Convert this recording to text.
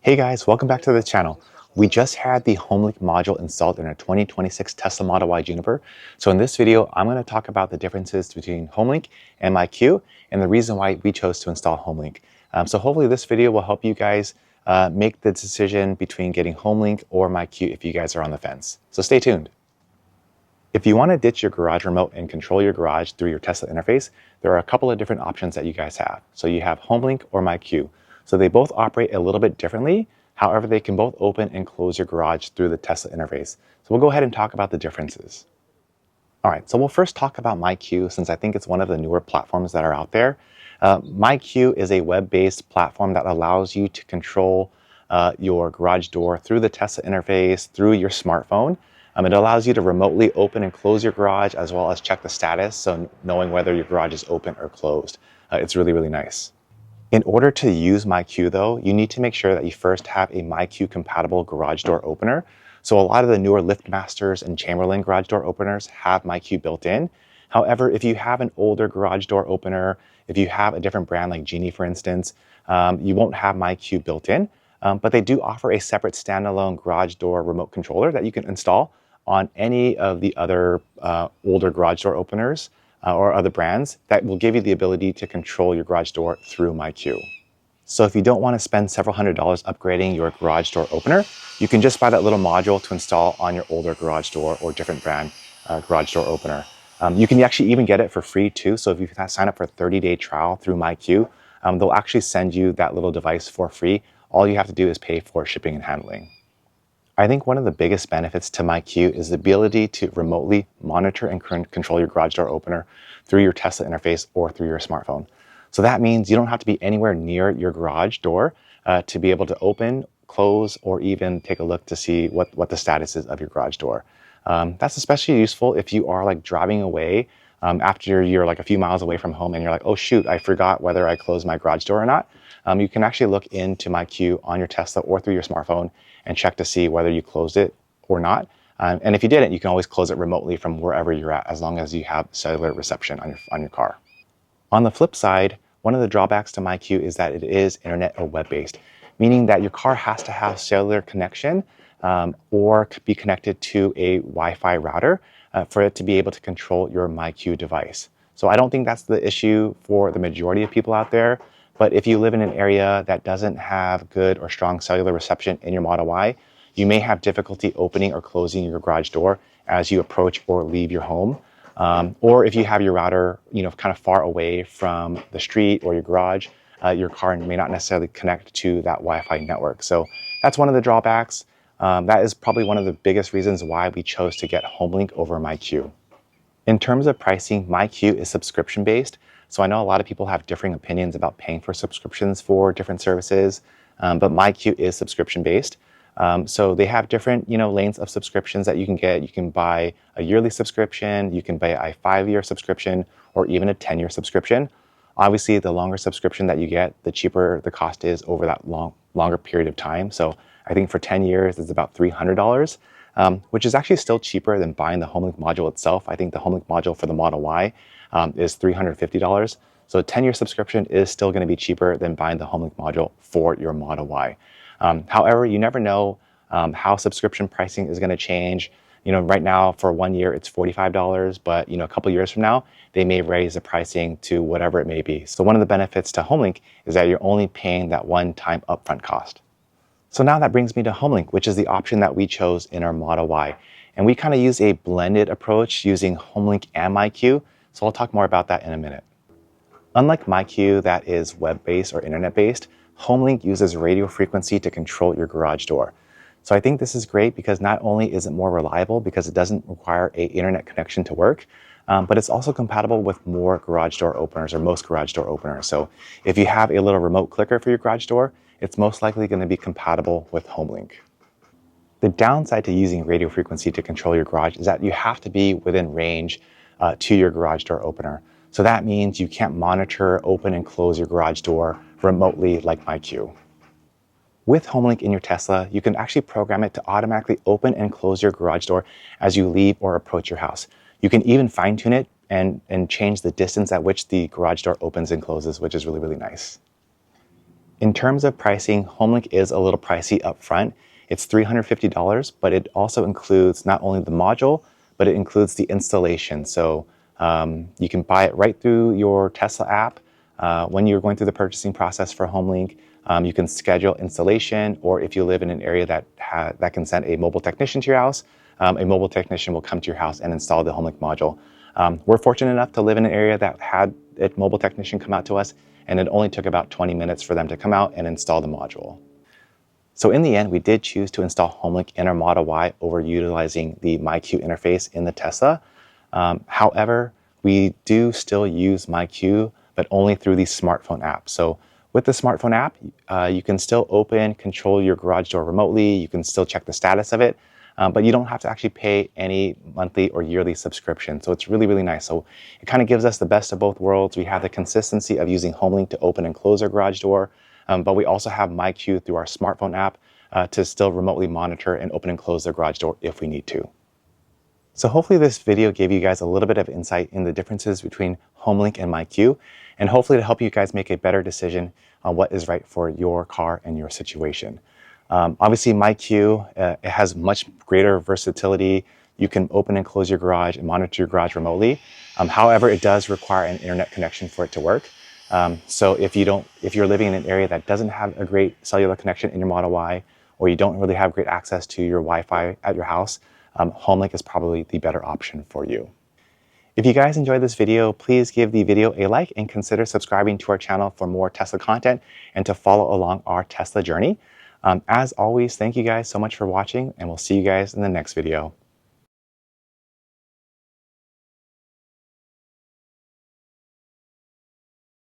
Hey guys, welcome back to the channel. We just had the Homelink module installed in our 2026 Tesla Model Y Juniper. So in this video, I'm going to talk about the differences between Homelink and MyQ and the reason why we chose to install Homelink. So hopefully this video will help you guys make the decision between getting Homelink or MyQ if you guys are on the fence. So stay tuned. If you want to ditch your garage remote and control your garage through your Tesla interface, there are a couple of different options that you guys have. So you have Homelink or MyQ. So they both operate a little bit differently. However, they can both open and close your garage through the Tesla interface. So we'll go ahead and talk about the differences. All right, so we'll first talk about MyQ since I think it's one of the newer platforms that are out there. MyQ is a web-based platform that allows you to control your garage door through the Tesla interface, through your smartphone. It allows you to remotely open and close your garage as well as check the status, so knowing whether your garage is open or closed. It's really, really nice. In order to use MyQ though, you need to make sure that you first have a MyQ compatible garage door opener. So a lot of the newer LiftMasters and Chamberlain garage door openers have MyQ built in. However, if you have an older garage door opener, if you have a different brand like Genie, for instance, you won't have MyQ built in, but they do offer a separate standalone garage door remote controller that you can install on any of the other older garage door openers or other brands that will give you the ability to control your garage door through MyQ. So if you don't want to spend several $100s upgrading your garage door opener, you can just buy that little module to install on your older garage door or different brand garage door opener. You can actually even get it for free too. So if you sign up for a 30-day trial through MyQ, they'll actually send you that little device for free. All you have to do is pay for shipping and handling. I think one of the biggest benefits to MyQ is the ability to remotely monitor and control your garage door opener through your Tesla interface or through your smartphone. So that means you don't have to be anywhere near your garage door to be able to open, close, or even take a look to see what the status is of your garage door. That's especially useful if you are like driving away after you're like a few miles away from home and you're like, oh shoot, I forgot whether I closed my garage door or not. You can actually look into MyQ on your Tesla or through your smartphone and check to see whether you closed it or not. And if you didn't, you can always close it remotely from wherever you're at, as long as you have cellular reception on your car. On the flip side, one of the drawbacks to MyQ is that it is internet or web-based, meaning that your car has to have cellular connection or be connected to a Wi-Fi router for it to be able to control your MyQ device. So I don't think that's the issue for the majority of people out there. But if you live in an area that doesn't have good or strong cellular reception in your Model Y, you may have difficulty opening or closing your garage door as you approach or leave your home. Or if you have your router, kind of far away from the street or your garage, your car may not necessarily connect to that Wi-Fi network. So that's one of the drawbacks. That is probably one of the biggest reasons why we chose to get Homelink over MyQ. In terms of pricing, MyQ is subscription-based. So I know a lot of people have differing opinions about paying for subscriptions for different services, but MyQ is subscription-based. So they have different, lanes of subscriptions that you can get. You can buy a yearly subscription, you can buy a 5-year subscription, or even a 10-year subscription. Obviously, the longer subscription that you get, the cheaper the cost is over that longer period of time. So I think for 10 years, it's about $300. Which is actually still cheaper than buying the Homelink module itself. I think the Homelink module for the Model Y is $350. So a 10-year subscription is still going to be cheaper than buying the Homelink module for your Model Y. However, you never know how subscription pricing is going to change. Right now for 1 year, it's $45, but a couple years from now, they may raise the pricing to whatever it may be. So one of the benefits to Homelink is that you're only paying that one-time upfront cost. So now that brings me to Homelink, which is the option that we chose in our Model Y. And we kind of use a blended approach using Homelink and MyQ. So I'll talk more about that in a minute. Unlike MyQ that is web-based or internet-based, Homelink uses radio frequency to control your garage door. So I think this is great because not only is it more reliable because it doesn't require an internet connection to work, but it's also compatible with more garage door openers or most garage door openers. So if you have a little remote clicker for your garage door, it's most likely going to be compatible with Homelink. The downside to using radio frequency to control your garage is that you have to be within range to your garage door opener. So that means you can't monitor, open, and close your garage door remotely like MyQ. With Homelink in your Tesla, you can actually program it to automatically open and close your garage door as you leave or approach your house. You can even fine-tune it and change the distance at which the garage door opens and closes, which is really, really nice. In terms of pricing, Homelink is a little pricey up front. It's $350, but it also includes not only the module, but it includes the installation. So you can buy it right through your Tesla app. When you're going through the purchasing process for Homelink, you can schedule installation, or if you live in an area that can send a mobile technician to your house, a mobile technician will come to your house and install the Homelink module. We're fortunate enough to live in an area that had a mobile technician come out to us, and it only took about 20 minutes for them to come out and install the module. So in the end, we did choose to install Homelink in our Model Y over utilizing the MyQ interface in the Tesla. However, we do still use MyQ, but only through the smartphone app. So with the smartphone app, you can still control your garage door remotely. You can still check the status of it, but you don't have to actually pay any monthly or yearly subscription. So it's really, really nice. So it kind of gives us the best of both worlds. We have the consistency of using Homelink to open and close our garage door, but we also have MyQ through our smartphone app to still remotely monitor and open and close the garage door if we need to. So hopefully this video gave you guys a little bit of insight in the differences between Homelink and MyQ, and hopefully to help you guys make a better decision on what is right for your car and your situation. Obviously MyQ, it has much greater versatility. You can open and close your garage and monitor your garage remotely. However, it does require an internet connection for it to work. So if you're living in an area that doesn't have a great cellular connection in your Model Y, or you don't really have great access to your Wi-Fi at your house, Homelink is probably the better option for you. If you guys enjoyed this video, please give the video a like and consider subscribing to our channel for more Tesla content and to follow along our Tesla journey. As always, thank you guys so much for watching, and we'll see you guys in the next video.